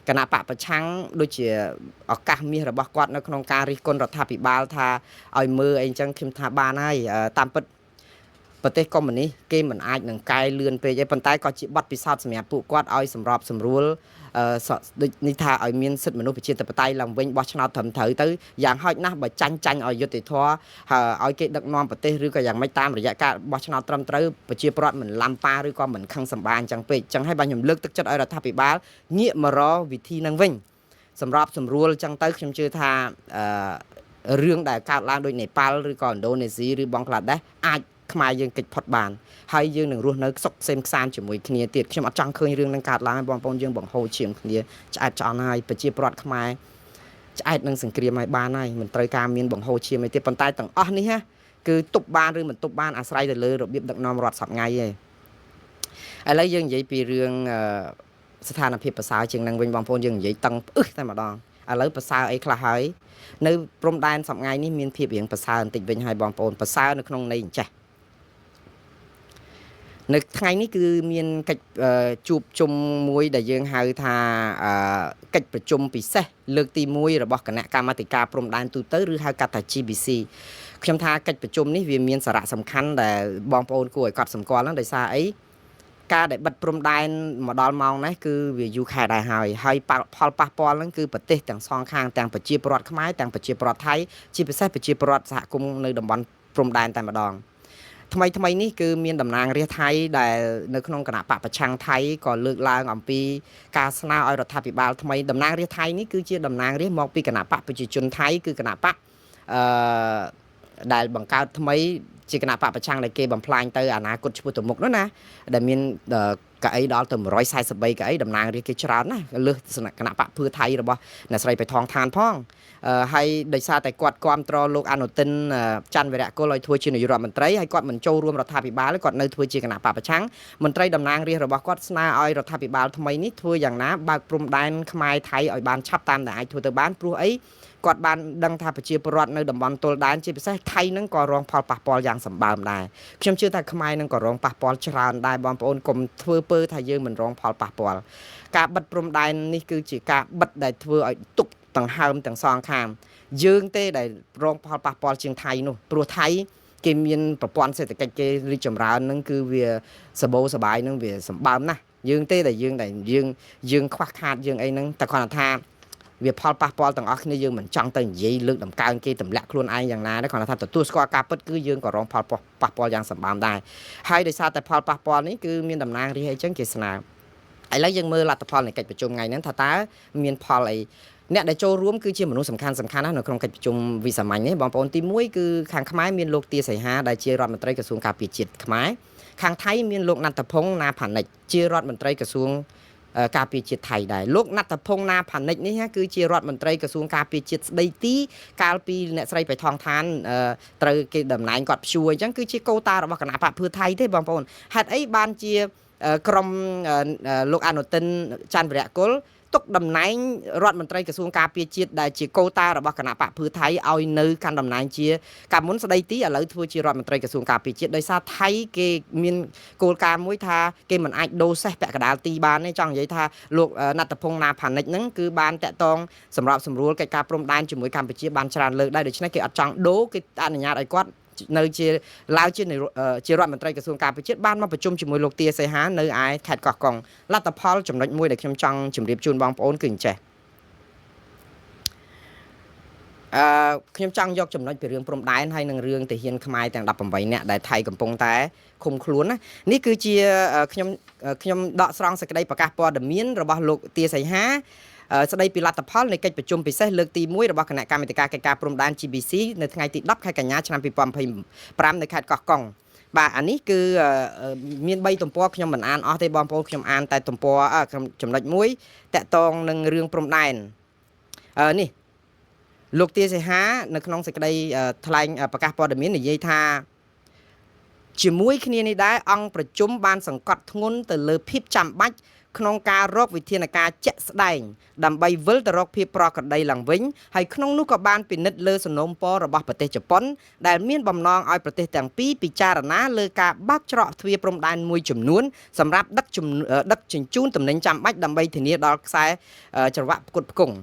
គណៈបពប្រឆាំងដូចជាឱកាសមាសរបស់គាត់នៅក្នុងការរិះគន់រដ្ឋាភិបាលថាឲ្យមើលអីចឹងខ្ញុំថាបានហើយតាមពិតប្រទេសកុម្មុយនីសគេមិនអាចនឹងកែលឿនពេកទេប៉ុន្តែក៏ជាបទពិសោធន៍សម្រាប់ពួកគាត់ឲ្យសម្របសម្រួលដូចនេះថាឲ្យមានសិទ្ធិមនុស្សប្រជាធិបតេយ្យឡើងវិញបោះឆ្នោតត្រឹមត្រូវទៅយ៉ាងហោចណាស់បើចាញ់ឲ្យយុត្តិធម៌ឲ្យគេដឹកនាំប្រទេសឬក៏យ៉ាងម៉េចតាមរយៈការបោះឆ្នោតត្រឹមត្រូវប្រជាពលរដ្ឋមិនឡំប៉ាឬក៏មិនខឹងសម្បាអញ្ចឹងពេកអញ្ចឹងហើយបាទខ្ញុំលើកទឹកចិត្តឲ្យរដ្ឋាភិបាលងាកមករកវិធីនឹងវិញសម្របសម្រួលអញ្ចឹងទៅខ្ញុំជឿថារឿងដែលកើតឡើងដោយនេប៉ាល់ឬក៏ឥណ្ឌូនេស៊ីឬបង់ក្លាដេសអាចខ្មែរយើងកិច្ចផុតបានហើយយើងនឹងរស់នៅសុខសេមខ្សាន្តជាមួយគ្នាទៀតខ្ញុំអត់ចង់ឃើញរឿងនឹងកើតឡើងបងប្អូនយើងបង្ហូរឈាមគ្នាឆ្អែតឆ្អន់ហើយប្រជាពលរដ្ឋខ្មែរឆ្អែតនឹងសង្គ្រាមឲ្យបានហើយមិនត្រូវការមានបង្ហូរឈាមអីទេប៉ុន្តែទាំងអស់នេះគឺទប់បានឬមិនទប់បានអាស្រ័យទៅលើរបៀបដឹកនាំរដ្ឋសប្តាហ៍ឯងឥឡូវយើងនិយាយពីរឿងស្ថានភាពប្រសើរជាងនឹងវិញបងប្អូនយើងនិយាយតឹងផ្អឹសតែម្ដងឥឡូវប្រសើរអីខ្លះហើយនៅព្រំដែនសប្តាហ៍នេះមានភាពរៀងប្រសើរបន្តិចវិញហើយបងប្អូនប្រសើរនៅក្នុងន័យអញ្ចេះនៅថ្ងៃនេះគឺមានកិច្ចជួបជុំមួយដែលយើងហៅថាកិច្ចប្រជុំពិសេសលើកទី1របស់គណៈកម្មាធិការព្រំដែនទូទៅឬហៅកាត់ថា GBC ខ្ញុំថាកិច្ចប្រជុំនេះវាមានសារៈសំខាន់ដែលបងប្អូនគួរឲ្យកត់សម្គាល់ហ្នឹងដោយសារអីការដែលបិទព្រំដែនមកដល់ម៉ោងនេះគឺវាយូរខែដែរហើយផលប៉ះពាល់ហ្នឹងគឺប្រទេសទាំងសងខាងទាំងប្រជាពលរដ្ឋខ្មែរទាំងប្រជាពលរដ្ឋថៃជាពិសេសប្រជាពលរដ្ឋសហគមន៍នៅតំបន់ព្រំដែនតែម្ដងថ្មីនេះគឺមានតំណាងរាស្ត្រថៃដែលនៅក្នុងគណៈបកប្រឆាំងថៃក៏លើកឡើងអំពីការស្នើឲ្យរដ្ឋាភិបាលថ្មីតំណាងរាស្ត្រថៃនេះគឺជាតំណាងរាស្ត្រមកពីគណៈបកប្រជាជនថៃគឺគណៈបកដែលបង្កើតថ្មីជាគណៈបកប្រឆាំងដែលគេបំផ្លាញទៅអនាគតឈ្មោះទៅមុខនោះណាដែលមានកៅអីដល់ទៅ143កៅអីតំណាងរាស្ត្រគេច្រើនណាស់លើសគណៈបកភឿថៃរបស់អ្នកស្រីបៃថងឋានផងហើយដោយសារតែគាត់គ្រប់គ្រងលោកអនុទិនច័ន្ទវីរៈគុលឲ្យធ្វើជានាយករដ្ឋមន្ត្រីហើយគាត់មិនចូលរួមរដ្ឋាភិបាលគាត់នៅធ្វើជាគណៈបកប្រឆាំងមន្ត្រីតំណាងរាស្ត្ររបស់គាត់ស្នើឲ្យរដ្ឋាភិបាលថ្មីនេះធ្វើយ៉ាងណាបើកព្រំដែនខ្មែរថៃឲ្យបានឆាប់តាមដែលអាចធ្វើទៅបានព្រោះអីគាត់បានដឹងថាប្រជាពលរដ្ឋនៅតំបន់ទល់ដែនជាពិសេសថៃនឹងក៏រងផលប៉ះពាល់យ៉ាងសម្បើមដែរខ្ញុំជឿថាខ្មែរនឹងក៏រងប៉ះពាល់ច្រើនដែរបងប្អូនកុំធ្វើពើថាយើងមិនរងផលប៉ះពាល់ការបិទព្រំដែននេះគឺជាការបិទដែលធ្វើឲ្យទុកដង្ហើមទាំងសងខាងយើងទេដែលរងផលប៉ះពាល់ជាងថៃនោះព្រោះថៃគេមានប្រព័ន្ធសេដ្ឋកិច្ចគេរីកចម្រើននឹងគឺវាសបោសបាយនឹងវាសម្បើមណាស់យើងទេដែលយើងខ្វះខាតយើងអីហ្នឹងតែគាត់ថាវាផលប៉ះពាល់ទាំងអស់គ្នាយើងមិនចង់ទៅនិយាយលើកតម្កើងគេទម្លាក់ខ្លួនឯងយ៉ាងណាដែរគាត់ថាទទួលស្គាល់ការពិតគឺយើងក៏រងផលប៉ះពាល់យ៉ាងសម្បើមដែរហើយដោយសារតែផលប៉ះពាល់នេះគឺមានតំណាងរាស្ត្រអីចឹងគេស្នើឥឡូវយើងមើលលទ្ធផលនៃកិច្ចប្រជុំថ្ងៃហ្នឹងថាតើមានផលអីអ្នកដែលចូលរួមគឺជាមនុស្សសំខាន់ណាស់នៅក្នុងកិច្ចប្រជុំវិសាមញ្ញនេះបងប្អូនទី1គឺខាងខ្មែរមានលោកទាសីហាដែលជារដ្ឋមន្ត្រីក្រសួងការពារជាតិខ្មែរខាងថៃមានលោកណត្តភងណាផានិចជារដ្ឋមន្ត្រីក្រសួងការពារជាតិថៃដែរលោកណត្តភងណាផានិចនេះគឺជារដ្ឋមន្ត្រីក្រសួងការពារជាតិស្ដីទីកាលពីអ្នកស្រីបៃថងឋានត្រូវគេតំណែងគាត់ព្យួរអញ្ចឹងគឺជាកូតារបស់គណៈបកភឿថៃទេបងប្អូនហេតុអីបានជាក្រុមលោកអនុទិនច័ន្ទវីរៈគុលទុកតំណែងរដ្ឋមន្ត្រីក្រសួងការពារជាតិដែលជាកូតារបស់គណៈបកភឿថៃឲ្យនៅកាន់តំណែងជាកាលមុនស្ដីទីឥឡូវធ្វើជារដ្ឋមន្ត្រីក្រសួងការពារជាតិដោយសារថៃគេមានគោលការណ៍មួយថាគេមិនអាចដូរសេះពាក់កណ្ដាលទីបានទេចង់និយាយថាលោកណត្តភងណាផានិចហ្នឹងគឺបានតាក់ទងសម្រាប់សម្រួលកិច្ចការព្រំដែនជាមួយកម្ពុជាបានច្រើនលើកដែរដូច្នេះគេអត់ចង់ដូរគេអនុញ្ញាតឲ្យគាត់នៅជាឡើងជារដ្ឋមន្ត្រីក្រសួងការពារជាតិបានមកប្រជុំជាមួយលោកទាសីហានៅឯខេត្តកោះកុងលទ្ធផលចំណុចមួយដែលខ្ញុំចង់ជម្រាបជូនបងប្អូនគឺអញ្ចេះខ្ញុំចង់យកចំណុចពីរឿងព្រំដែនហើយនឹងរឿងទាហានខ្មែរទាំង18នាក់ដែលថៃកំពុងតែឃុំខ្លួនណានេះគឺជាខ្ញុំដកស្រង់សេចក្តីប្រកាសព័ត៌មានរបស់លោកទាសីហាស្ដីពីលទ្ធផលនៃកិច្ចប្រជុំពិសេសលើកទី1របស់គណៈកម្មាធិការកិច្ចការព្រំដែន GBC នៅថ្ងៃទី10ខែកញ្ញាឆ្នាំ2025នៅខេត្តកោះកុងបាទអានេះគឺមាន3ទំព័រខ្ញុំមិនអានអស់ទេបងប្អូនខ្ញុំអានតែទំព័រចំណុច1តាក់ទងនឹងរឿងព្រំដែននេះលោកទាសីហានៅក្នុងសេចក្តីថ្លែងប្រកាសព័ត៌មាននិយាយថាជាមួយគ្នានេះដែរអង្គប្រជុំបានសង្កត់ធ្ងន់ទៅលើភាពចាំបាច់ ក្នុងការរកវិធានការជាក់ស្ដែងដើម្បីវិលទៅរកភាពប្រក្រតីឡើងវិញហើយក្នុងនោះក៏បានពិនិត្យលើសំណូមពររបស់ប្រទេសជប៉ុនដែលមានបំណងឲ្យប្រទេសទាំងពីរពិចារណាលើការបើកច្រកទ្វារព្រំដែនមួយចំនួនសម្រាប់ដឹកជញ្ជូនទំនិញចាំបាច់ដើម្បីធានាដល់ខ្សែច្រវាក់ផ្គត់ផ្គង់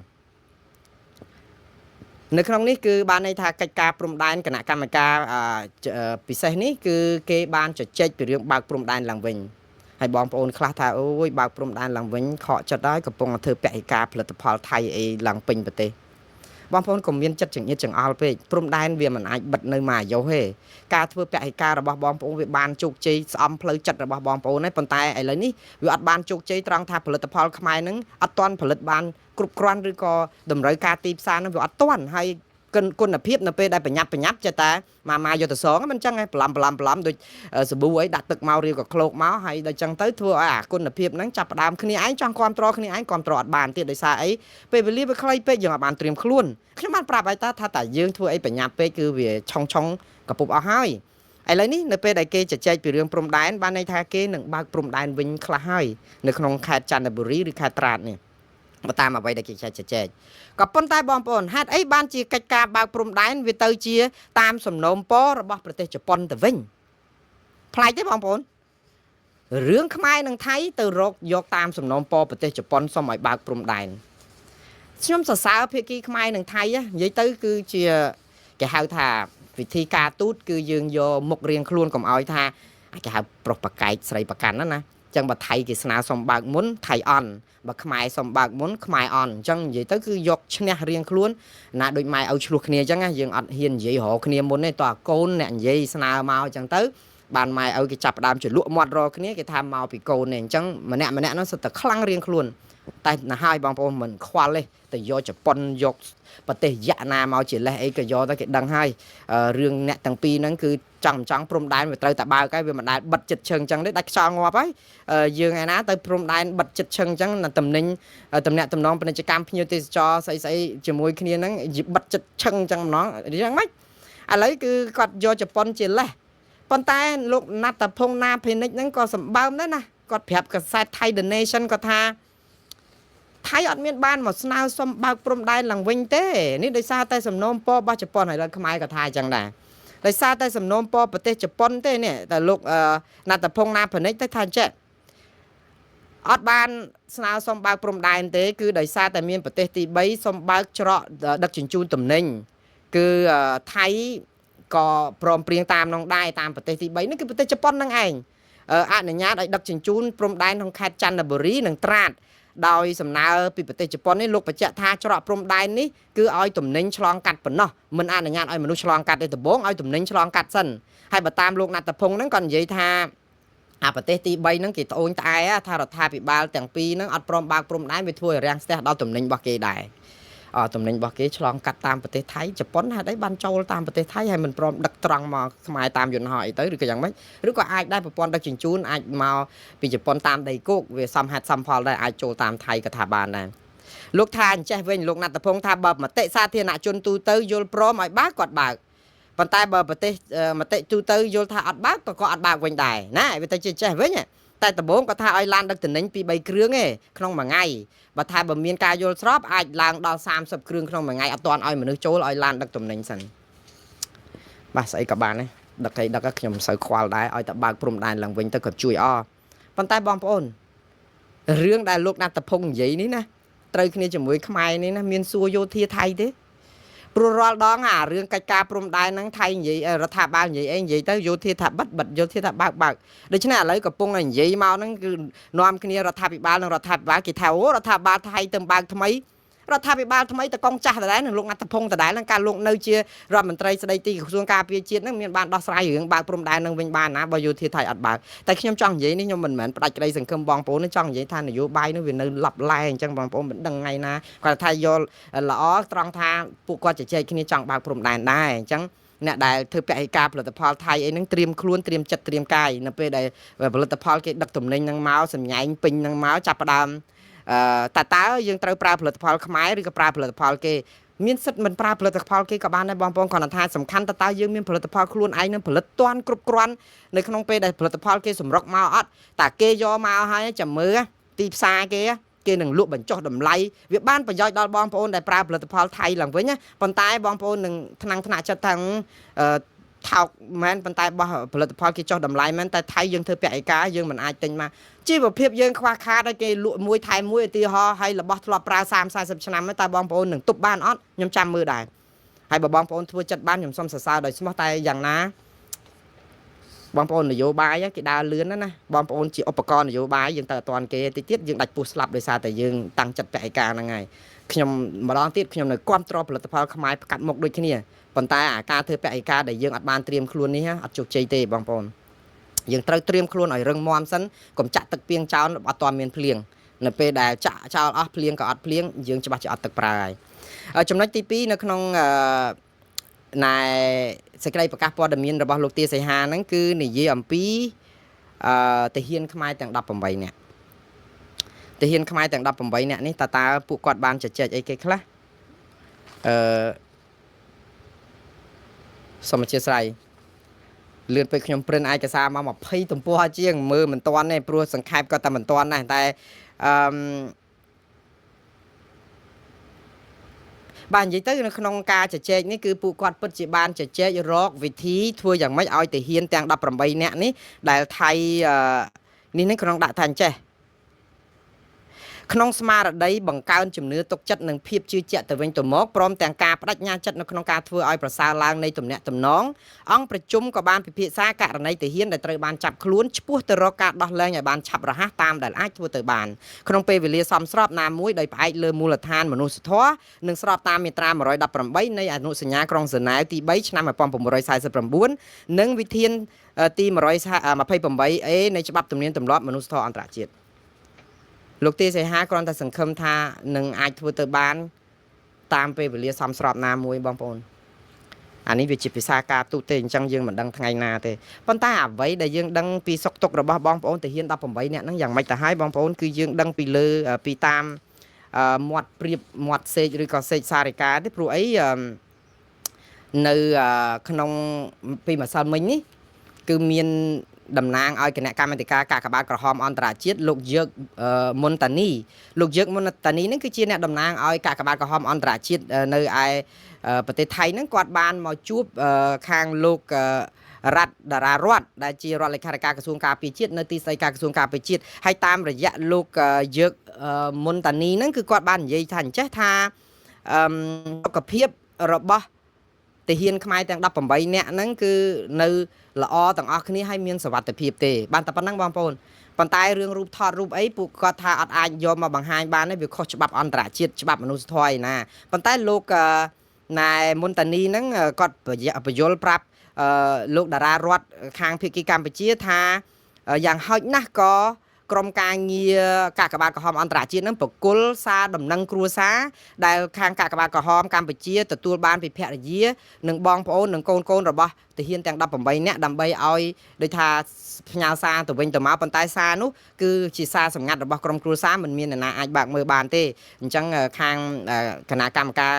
នៅក្នុងនេះគឺបានន័យថាកិច្ចការព្រំដែនគណៈកម្មការពិសេសនេះគឺគេបានជជែកពីរឿងបើកព្រំដែនឡើងវិញហើយបងប្អូនខ្លះថាអូយបើកព្រំដែនឡើងវិញខកចិត្តហើយកំពុងតែធ្វើពហិការផលិតផលថៃអីឡើងពេញប្រទេសបងប្អូនកុំមានចិត្តចង្អៀតចង្អល់ពេកព្រំដែនវាមិនអាចបិទនៅមួយអាយុទេការធ្វើពហិការរបស់បងប្អូនវាបានជោគជ័យស្អំផ្លូវចិត្តរបស់បងប្អូនហើយប៉ុន្តែឥឡូវនេះវាអត់បានជោគជ័យត្រង់ថាផលិតផលខ្មែរហ្នឹងអត់ទាន់ផលិតបានគ្រប់គ្រាន់ឬក៏តម្រូវការទីផ្សារហ្នឹងវាអត់ទាន់ហើយគុណភាពនៅពេលដែលប្រញាប់ចេះតែមកយកទៅសងមិនចឹងឯងប្លំដូចសាប៊ូអីដាក់ទឹកមករៀវក៏ឃ្លោកមកហើយដល់ចឹងទៅធ្វើឲ្យអាគុណភាពហ្នឹងចាប់ផ្ដើមគ្នាឯងចង់គ្រប់គ្រងគ្នាឯងគ្រប់គ្រងអត់បានទៀតដោយសារអីពេលវេលាវាខ្លីពេកយើងអត់បានត្រៀមខ្លួនខ្ញុំបានប្រាប់ឲ្យថាតែយើងធ្វើអីប្រញាប់ពេកគឺវាឆុងកពុបអស់ហើយឥឡូវនេះនៅពេលដែលគេជជែកពីរឿងព្រំដែនបានន័យថាគេនឹងបើកព្រំដែនវិញខ្លះហើយនៅក្នុងខេត្តចន្ទបុរីឬខេត្តត្រាតនេះបើតាមអ្វីដែលគេចែកក៏ប៉ុន្តែបងប្អូនហេតុអីបានជាកិច្ចការបើកព្រំដែនវាទៅជាតាមសំណូមពររបស់ប្រទេសជប៉ុនទៅវិញប្លែកទេបងប្អូនរឿងខ្មែរនិងថៃទៅរកយកតាមសំណូមពរប្រទេសជប៉ុនសុំឲ្យបើកព្រំដែនខ្ញុំសរសើរភាគីខ្មែរនិងថៃនិយាយទៅគឺជាគេហៅថាវិធីការទូតគឺយើងយកមុខរៀងខ្លួនកុំឲ្យថាគេហៅប្រុសប្រកែកស្រីប្រកាន់ណាចឹងបើថៃគេស្នើសុំបើកមុនថៃអន់បើខ្មែរសុំបើកមុនខ្មែរអន់អញ្ចឹងនិយាយទៅគឺយកឈ្នះរៀងខ្លួនណាដូចម៉ែឲ្យឆ្លោះគ្នាអញ្ចឹងយើងអត់ហ៊ាននិយាយរកគ្នាមុនទេតោះកូនអ្នកនិយាយស្នើមកអញ្ចឹងទៅបានម៉ែឲ្យគេចាប់ដើមជលក់មាត់រកគ្នាគេថាមកពីកូននេះអញ្ចឹងម្នាក់នោះសិតតែខ្លាំងរៀងខ្លួនតែណាស់ហើយបងប្អូនមិនខ្វល់ទេទៅយកជប៉ុនយកប្រទេសយៈណាមកជាលេសអីក៏យកទៅគេដឹងហើយរឿងអ្នកទាំងពីរហ្នឹងគឺចង់ព្រំដែនវាត្រូវតែបើកហើយវាមិនដែលបិទចិត្តឈឹងអញ្ចឹងទេដាច់ខ្យល់ងាប់ហើយយើងឯណាទៅព្រំដែនបិទចិត្តឈឹងអញ្ចឹងតំណែងតំណងពាណិជ្ជកម្មភ្ញៀវទេសចរស្អីជាមួយគ្នាហ្នឹងបិទចិត្តឈឹងអញ្ចឹងម្ដងអញ្ចឹងម៉េចឥឡូវគឺគាត់យកជប៉ុនជាលេសប៉ុន្តែលោកណាត់តាភុងណាភិនិចហ្នឹងក៏សម្បើមដែរណាគាត់ប្រាប់កាសែត Thai The Nation គាត់ថាថៃអត់មានបានមកស្នើសុំបើកព្រំដែនឡើងវិញទេនេះដោយសារតែសំណូមពររបស់ជប៉ុនហើយដល់ខ្មែរក៏ថាអញ្ចឹងដែរដោយសារតែសំណូមពរប្រទេសជប៉ុនទេនេះតែលោកណាត់តាភុងណាភិនិចទៅថាចេះអត់បានស្នើសុំបើកព្រំដែនទេគឺដោយសារតែមានប្រទេសទី3សុំបើកច្រកដឹកជញ្ជូនទំនិញគឺថៃក៏ព្រមព្រៀងតាមនោះដែរតាមប្រទេសទី3នេះគឺប្រទេសជប៉ុននឹងឯងអនុញ្ញាតឲ្យដឹកជញ្ជូនព្រំដែនក្នុងខេត្តចន្ទបុរីនិងត្រាតដោយសំណើពីប្រទេសជប៉ុននេះលោកបញ្ជាក់ថាច្រកព្រំដែននេះគឺឲ្យទំនិញឆ្លងកាត់ប៉ុណ្ណោះមិនអនុញ្ញាតឲ្យមនុស្សឆ្លងកាត់ទេដំបូងឲ្យទំនិញឆ្លងកាត់សិនហើយបើតាមលោកណាត់តាភុងហ្នឹងក៏និយាយថាប្រទេសទី3ហ្នឹងគេត្អូញត្អែថារដ្ឋាភិបាលទាំងពីរហ្នឹងអត់ព្រមបើកព្រំដែនវាធ្វើឲ្យរាំងស្ទះដល់ទំនិញរបស់គេដែរទំនិញរបស់គេឆ្លងកាត់តាមប្រទេសថៃជប៉ុនហេតុអីបានចូលតាមប្រទេសថៃហើយមិនព្រមដឹកត្រង់មកខ្មែរតាមយន្តហោះអីទៅឬក៏យ៉ាងម៉េចឬក៏អាចដែរប្រព័ន្ធដឹកជញ្ជូនអាចមកពីជប៉ុនតាមដីគោកវាសមហេតុសមផលដែរអាចចូលតាមថៃក៏ថាបានដែរលោកថាអញ្ចេះវិញលោកណាត់តភុងថាបើមតិសាធារណជនទូទៅយល់ព្រមឲ្យបើកគាត់បើកប៉ុន្តែបើប្រទេសមតិទូទៅយល់ថាអត់បើកក៏អត់បើកវិញដែរណាវាទៅចេះវិញតែដំបូងគាត់ថាឲ្យឡានដឹកទំនិញពី3គ្រឿងឯងក្នុងមួយថ្ងៃបើថាបើមានការយល់ស្របអាចឡើងដល់30គ្រឿងក្នុងមួយថ្ងៃអត់ទាន់ឲ្យមនុស្សចូលឲ្យឡានដឹកទំនិញសិនបាទស្អីក៏បានដែរដឹកខ្ញុំមិនសូវខ្វល់ដែរឲ្យតែបើកព្រំដែនឡើងវិញទៅក៏ជួយប៉ុន្តែបងប្អូនរឿងដែលលោកណាត់តភុងនិយាយនេះណាត្រូវគ្នាជាមួយខ្មែរនេះណាមានសួរយោធាថៃទេព្រោះរាល់ដងរឿងកិច្ចការព្រំដែនហ្នឹងថៃនិយាយរដ្ឋាភិបាលនិយាយនិយាយទៅយោធាថាបិទយោធាថាបើកដូច្នេះឥឡូវកំពុងតែនិយាយមកហ្នឹងគឺនាំគ្នារដ្ឋាភិបាលនិងរដ្ឋាភិបាលគេថាអូរដ្ឋាភិបាលថៃទៅបើកថ្មីរដ្ឋាភិបាលថ្មីតកងចាស់ដដែលនឹងលោកណាត់តភុងដដែលនឹងការលោកនៅជារដ្ឋមន្ត្រីស្ដីទីក្រសួងការពារជាតិនឹងមានបានដោះស្រាយរឿងបើកព្រំដែននឹងវិញបានណាបើយោធាថៃអត់បើកតែខ្ញុំចង់និយាយនេះខ្ញុំមិនមែនផ្ដាច់ក្តីសង្ឃឹមបងប្អូនចង់និយាយថានយោបាយនោះវានៅឡាប់ឡែអញ្ចឹងបងប្អូនមិនដឹងថ្ងៃណាគាត់ថាយល់ល្អត្រង់ថាពួកគាត់ជជែកគ្នាចង់បើកព្រំដែនដែរអញ្ចឹងអ្នកដែលធ្វើពហិការផលិតផលថៃអីហ្នឹងត្រៀមខ្លួនត្រៀមចិត្តត្រៀមកាយនៅពេលដែលផលិតផលគេដឹកទំនិញហ្នឹងមកសម្ញែងពេញហ្នឹងមកចាប់ផ្ដើមតើយើងត្រូវប្រើផលិតផលខ្មែរឬក៏ប្រើផលិតផលគេមានសិទ្ធិមិនប្រើផលិតផលគេក៏បានដែរបងប្អូនគាត់ថាសំខាន់តើយើងមានផលិតផលខ្លួនឯងនឹងផលិតទាន់គ្រប់គ្រាន់នៅក្នុងពេលដែលផលិតផលគេសម្រុកមកអត់តើគេយកមកហើយចាំមើល ទីផ្សារគេនឹងលក់បញ្ចុះតម្លៃវាបានប្រយោជន៍ដល់បងប្អូនដែលប្រើផលិតផលថៃឡើងវិញណាប៉ុន្តែបងប្អូននឹងថ្នាក់ចិត្តថាថោកមែនប៉ុន្តែបោះផលិតផលគេចុះតម្លៃមែនតែថៃយើងធ្វើពាក់ឯកាយើងមិនអាចទិញមកជីវភាពយើងខ្វះខាតហើយគេលក់មួយថៃមួយឧទាហរណ៍ហើយរបស់ធ្លាប់ប្រើ30-40ឆ្នាំតែបងប្អូននឹងទប់បានអត់ខ្ញុំចាំមើលដែរហើយបើបងប្អូនធ្វើចិត្តបានខ្ញុំសូមសរសើរដោយស្មោះតែយ៉ាងណាបងប្អូននយោបាយគេដើរលឿនណាបងប្អូនជាឧបករណ៍នយោបាយយើងទៅអត់ទាន់គេតិចទៀតយើងដាច់ពុះស្លាប់ដោយសារតែយើងតាំងចិត្តពាក់ឯកាហ្នឹងហើយខ្ញុំម្ដងទៀតខ្ញុំនៅគ្រប់គ្រងផលិតផលខ្មែរផ្កាត់មុខដូចគ្នាប៉ុន្តែអាការធ្វើពាក់ឯកាដែលយើងអត់បានត្រៀមខ្លួននេះអត់ជោគជ័យទេបងប្អូនយើងត្រូវត្រៀមខ្លួនឲ្យរឹងមាំសិនកុំចាក់ទឹកពីងចោលអត់ទាន់មានភ្លៀងនៅពេលដែលចាក់ចោលអស់ភ្លៀងក៏អត់ភ្លៀងយើងច្បាស់ជាអត់ទឹកប្រើហើយចំណុចទី2នៅក្នុងណែសេចក្តីប្រកាសព័ត៌មានរបស់លោកទាសីហាហ្នឹងគឺនិយាយអំពីទាហានខ្មែរទាំង18នាក់ទាហានខ្មែរទាំង18នាក់នេះតើពួកគាត់បានជជែកអីគេខ្លះសូមអធិស្ឋានលឿនពេកខ្ញុំព្រិនឯកសារមក20ទំព័រជាងមើលមិនទាន់ទេព្រោះសង្ខេបក៏តែមិនទាន់ដែរតែបាននិយាយទៅនៅក្នុងការជជែកនេះគឺពួកគាត់ពិតជាបានជជែករកវិធីធ្វើយ៉ាងម៉េចឲ្យទាហានទាំង18នាក់នេះដែលថៃនេះក្នុងដាក់ថាអញ្ចេះក្នុងស្មារតីបង្កើនជំនឿទុកចិត្តនិងភាពជឿជាក់ទៅវិញទៅមកព្រមទាំងការបដិញ្ញាចិត្តនៅក្នុងការធ្វើឲ្យប្រសើរឡើងនៃទំនាក់ទំនងអង្គប្រជុំក៏បានពិភាក្សាករណីទាហានដែលត្រូវបានចាប់ខ្លួនឆ្ពោះទៅរកការដោះលែងឲ្យបានឆាប់រហ័សតាមដែលអាចធ្វើទៅបានក្នុងពេលវេលាសមស្របណាមួយដោយផ្អែកលើមូលដ្ឋានមនុស្សធម៌និងស្របតាមមាត្រា118នៃអនុសញ្ញាក្រុងហ្សឺណែវទី3ឆ្នាំ1949និងវិធានទី128A នៃច្បាប់ទំនៀមទម្លាប់មនុស្សធម៌អន្តរជាតិលោកទាសីហាគ្រាន់តែសង្ឃឹមថានឹងអាចធ្វើទៅបានតាមពេលវេលាសមស្របណាមួយបងប្អូនអានេះវាជាភាសាការទូតទេអញ្ចឹងយើងមិនដឹងថ្ងៃណាទេប៉ុន្តែអ្វីដែលយើងដឹងពីសុខទុក្ខរបស់បងប្អូនទាហាន18នាក់ហ្នឹងយ៉ាងម៉េចទៅហើយបងប្អូនគឺយើងដឹងពីលើពីតាមមាត់ព្រៀបមាត់សេកឬក៏សេកសារិកាទេព្រោះអីនៅក្នុងពីម្សិលមិញនេះគឺមានតំណាងឲ្យគណៈកម្មាធិការកាកបាទក្រហមអន្តរជាតិលោកយើកមុនតានីលោកយើកមុនតានីនេះគឺជាអ្នកតំណាងឲ្យកាកបាទក្រហមអន្តរជាតិនៅឯប្រទេសថៃហ្នឹងគាត់បានមកជួបខាងលោករដ្ឋតារារដ្ឋដែលជារដ្ឋលេខាធិការក្រសួងការពារជាតិនៅទីស្តីការក្រសួងការពារជាតិហើយតាមរយៈលោកយើកមុនតានីហ្នឹងគឺគាត់បាននិយាយថាអញ្ចេះថាសុខភាពរបស់ទាហានខ្មែរទាំង18នាក់ហ្នឹងគឺនៅល្អទាំងអស់គ្នាហើយមានសុវត្ថិភាពទេបានតែប៉ុណ្្នឹងបងប្អូនប៉ុន្តែរឿងរូបថតរូបអីពួកគាត់ថាអត់អាចយកមកបង្ហាញបានទេវាខុសច្បាប់អន្តរជាតិច្បាប់មនុស្សធម៌ឯណាប៉ុន្តែលោកណែមុនតានីហ្នឹងគាត់បញ្យល់ប្រាប់លោកតារារដ្ឋខាងភាគីកម្ពុជាថាយ៉ាងហោចណាស់ក៏ក្រុមការងារកាកបាទក្រហមអន្តរជាតិនឹងបកគលសារដំណឹងគ្រួសារដែលខាងកាកបាទក្រហមកម្ពុជាទទួលបានពីភរិយានិងបងប្អូននិងកូនរបស់ទាហានទាំង18នាក់ដើម្បីឲ្យដូចថាផ្ញើសារទៅវិញទៅមកប៉ុន្តែសារនោះគឺជាសារសម្ងាត់របស់ក្រុមគ្រួសារមិនមានអ្នកណាអាចបើកមើលបានទេអញ្ចឹងខាងគណៈកម្មការ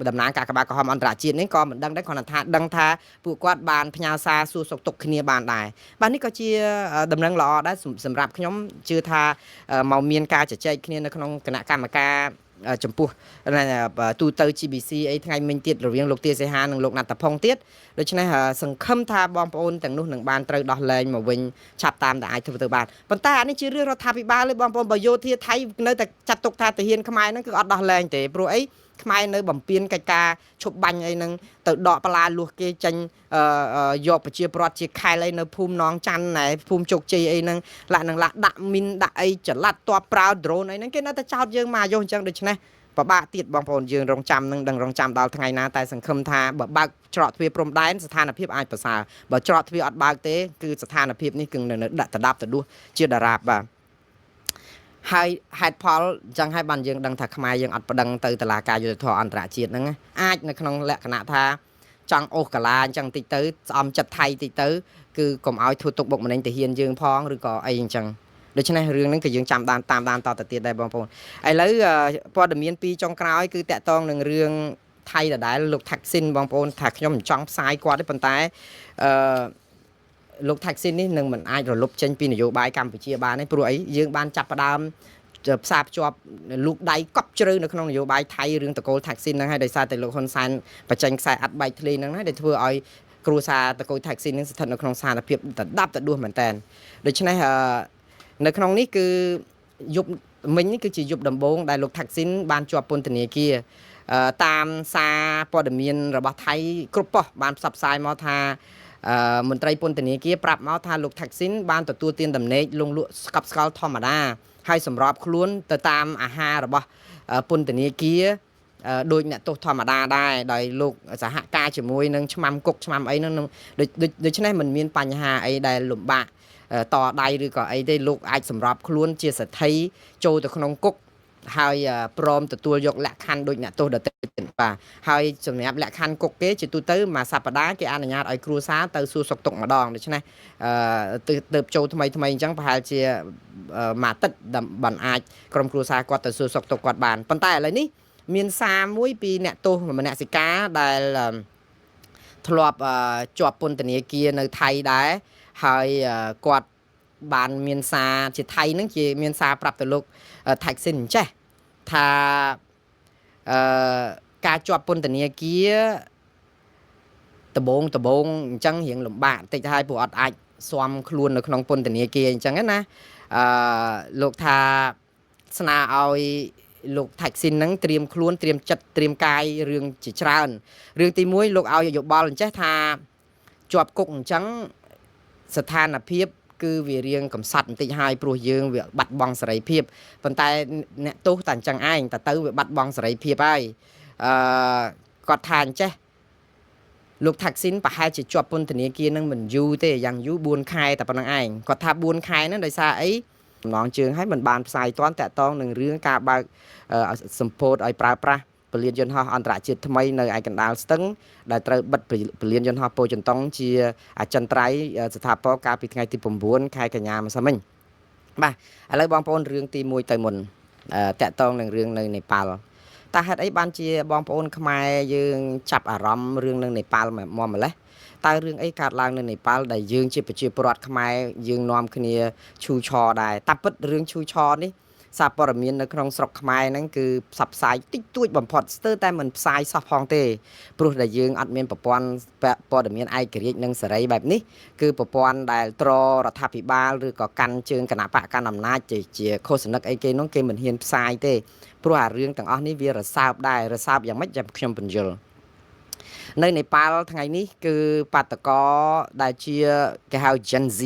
តំណាងកាកបាទក្រហមអន្តរជាតិនេះក៏មិនដឹងដែរគ្រាន់តែថាដឹងថាពួកគាត់បានផ្ញើសារសួរសុខទុក្ខគ្នាបានដែរបាទនេះក៏ជាដំណឹងល្អដែរសម្រាប់ខ្ញុំជឿថាមកមានការជជែកគ្នានៅក្នុងគណៈកម្មការចំពោះទូទៅ GBC អីថ្ងៃមិញទៀតរវាងលោកទាសីហានិងលោកណាត់តផុងទៀតដូច្នេះសង្ឃឹមថាបងប្អូនទាំងនោះនឹងបានត្រូវដោះលែងមកវិញឆាប់តាមតែអាចធ្វើទៅបានប៉ុន្តែអានេះជារឿងរដ្ឋាភិបាលទេបងប្អូនបើយោធាថៃនៅតែចាត់ទុកថាទាហានខ្មែរហ្នឹងគឺអត់ដោះលែងទេព្រោះអីខ្មែរនៅបំពេញកិច្ចការឈប់បាញ់អីហ្នឹងទៅដកបលាលួសគេចេញយកប្រជាប្រដ្ឋជាខែលអីនៅភូមិនងច័ន្ទណែភូមិជោគជ័យអីហ្នឹងដាក់មីនដាក់អីចល័តតបប្រើដ្រូនអីហ្នឹងគេនៅតែចោតយើងមកយកអញ្ចឹងដូច្នេះពិបាកទៀតបងប្អូនយើងរងចាំនឹងដឹងរងចាំដល់ថ្ងៃណាតែសង្ឃឹមថាបើបើកច្រកទ្វារព្រំដែនស្ថានភាពអាចប្រសើរបើច្រកទ្វារអត់បើកទេគឺស្ថានភាពនេះគឺនៅដាក់ដដាប់ទៅដួសជាតារាបបាទហើយហេតុផលអញ្ចឹងហើយបានយើងដឹងថាខ្មែរយើងអត់ប្តឹងទៅតុលាការយុត្តិធម៌អន្តរជាតិហ្នឹងអាចនៅក្នុងលក្ខណៈថាចង់អូសកាឡាអញ្ចឹងតិចទៅស្អំចិត្តថៃតិចទៅគឺកុំឲ្យធ្វើទុកបុកម្នេញទាហានយើងផងឬក៏អីអញ្ចឹងដូច្នេះរឿងហ្នឹងគឺយើងចាំតាមដានតទៅទៀតដែរបងប្អូនឥឡូវព័ត៌មានពីចុងក្រោយគឺតាក់ទងនឹងរឿងថៃដដែលលោកថាក់ស៊ីនបងប្អូនថាខ្ញុំមិនចង់ផ្សាយគាត់ទេប៉ុន្តែលោកថាក់ស៊ីននេះនឹងមិនអាចរលុបចេញពីនយោបាយកម្ពុជាបានទេព្រោះអីយើងបានចាប់ផ្ដើម ផ្សារភ្ជាប់លោកដៃកប់ជ្រៅនៅក្នុងនយោបាយថៃរឿងតកូលថាក់ស៊ីនហ្នឹងហើយដោយសារតែលោកហ៊ុនសែនបញ្ចេញខ្សែអត្តបែកធ្លាយហ្នឹងហើយដែលធ្វើឲ្យគ្រួសារតកូលថាក់ស៊ីនហ្នឹងស្ថិតនៅក្នុងស្ថានភាពដប់ដួសមែនតើដូច្នេះនៅក្នុងនេះគឺយប់មិញនេះគឺជាយប់ដំបូងដែលលោកថាក់ស៊ីនបានជាប់ពន្ធនាគារតាមសារព័ត៌មានរបស់ថៃគ្រប់ប៉ុស្តិ៍បានផ្សព្វផ្សាយមកថាមន្ត្រីពន្ធនាគារប្រាប់មកថាលោកថាក់ស៊ីនបានទទួលទានដំណេកលងលក់ស្កប់ស្កល់ធម្មតាហើយសម្របខ្លួនទៅតាមអាហាររបស់ពន្ធនាគារដោយអ្នកទោសធម្មតាដែរដោយលោកសហការជាមួយនឹងឆ្មាំគុកឆ្មាំអីហ្នឹងដូច្នេះมันមានបញ្ហាអីដែលលំបាកតដៃឬក៏អីទេលោកអាចសម្របខ្លួនជាសេដ្ឋីចូលទៅក្នុងគុកហើយព្រមទទួលយកលក្ខខណ្ឌដូចអ្នកទោសដទៃទៀតបាទហើយសម្រាប់លក្ខខណ្ឌគុកគេជាទូទៅមួយសប្តាហ៍គេអនុញ្ញាតឲ្យគ្រួសារទៅសួរសុខទុក្ខម្ដងដូច្នេះទៅចូលថ្មីអញ្ចឹងប្រហែលជាមួយអាទិត្យបានអាចក្រុមគ្រួសារគាត់ទៅសួរសុខទុក្ខគាត់បានប៉ុន្តែឥឡូវនេះមានសារមួយពីអ្នកទោសមនសិការដែលធ្លាប់ជាប់ពន្ធនាគារនៅថៃដែរហើយគាត់បានមានសារជាថៃហ្នឹងជាមានសារប្រាប់ទៅលោកថាក់ស៊ីនអញ្ចេះថាការជាប់ពន្ធនាគារដំបងអញ្ចឹងរៀងលំបាកតិចទៅហើយព្រោះអត់អាចស៊ាំខ្លួននៅក្នុងពន្ធនាគារអញ្ចឹងណាលោកថាស្នើឲ្យលោកថាក់ស៊ីនហ្នឹងត្រៀមខ្លួនត្រៀមចិត្តត្រៀមកាយរឿងជាច្រើនរឿងទី1លោកឲ្យយោបល់អញ្ចេះថាជាប់គុកអញ្ចឹងស្ថានភាពគឺវារៀងកំសត់បន្តិចហើយព្រោះយើងវាបាត់បង់សេរីភាពប៉ុន្តែអ្នកទោសតែអញ្ចឹងឯងទៅវាបាត់បង់សេរីភាពហើយគាត់ថាអញ្ចេះលោកថាក់ស៊ីនប្រហែលជាជាប់ពន្ធនាគារនឹងមិនយូរទេយ៉ាងយូរ4ខែតែប៉ុណ្្នឹងឯងគាត់ថា4ខែហ្នឹងដោយសារអីចំណងជើងឲ្យមិនបានផ្សាយទាន់តាក់ទងនឹងរឿងការបើកសម្ពោធឲ្យប្រើប្រាស់ពលានយន្តហោះអន្តរជាតិថ្មីនៅឯកណ្ដាលស្ទឹងដែលត្រូវបិទពលានយន្តហោះពោធិ៍ចន្ទង់ជាអចិន្ត្រៃយ៍ស្ថាពរកាលពីថ្ងៃទី9ខែកញ្ញាម្សិលមិញបាទឥឡូវបងប្អូនរឿងទី1ទៅមុនតាក់ទងនឹងរឿងនៅនេប៉ាល់តើហេតុអីបានជាបងប្អូនខ្មែរយើងចាប់អារម្មណ៍រឿងនៅនេប៉ាល់មកម្លេះតើរឿងអីកើតឡើងនៅនេប៉ាល់ដែលយើងជាប្រជាពលរដ្ឋខ្មែរយើងនាំគ្នាឈូឆរដែរតាពិតរឿងឈូឆរនេះសារព័ត៌មាននៅក្នុងស្រុកខ្មែរហ្នឹងគឺផ្សព្វផ្សាយតិចតួចបំផុតស្ទើរតែមិនផ្សាយសោះផងទេព្រោះតែយើងអត់មានប្រព័ន្ធព័ត៌មានឯករាជ្យនិងសេរីបែបនេះគឺប្រព័ន្ធដែលត្ររដ្ឋាភិបាលឬក៏កាន់ជើងគណៈបកកាន់អំណាចជាឃោសនិកអីគេនោះគេមិនហ៊ានផ្សាយទេព្រោះអារឿងទាំងអស់នេះវារសើបដែររសើបយ៉ាងម៉េចចាំខ្ញុំបញ្យល់នៅនេប៉ាល់ថ្ងៃនេះគឺបាតកោដែលជាគេហៅ Gen Z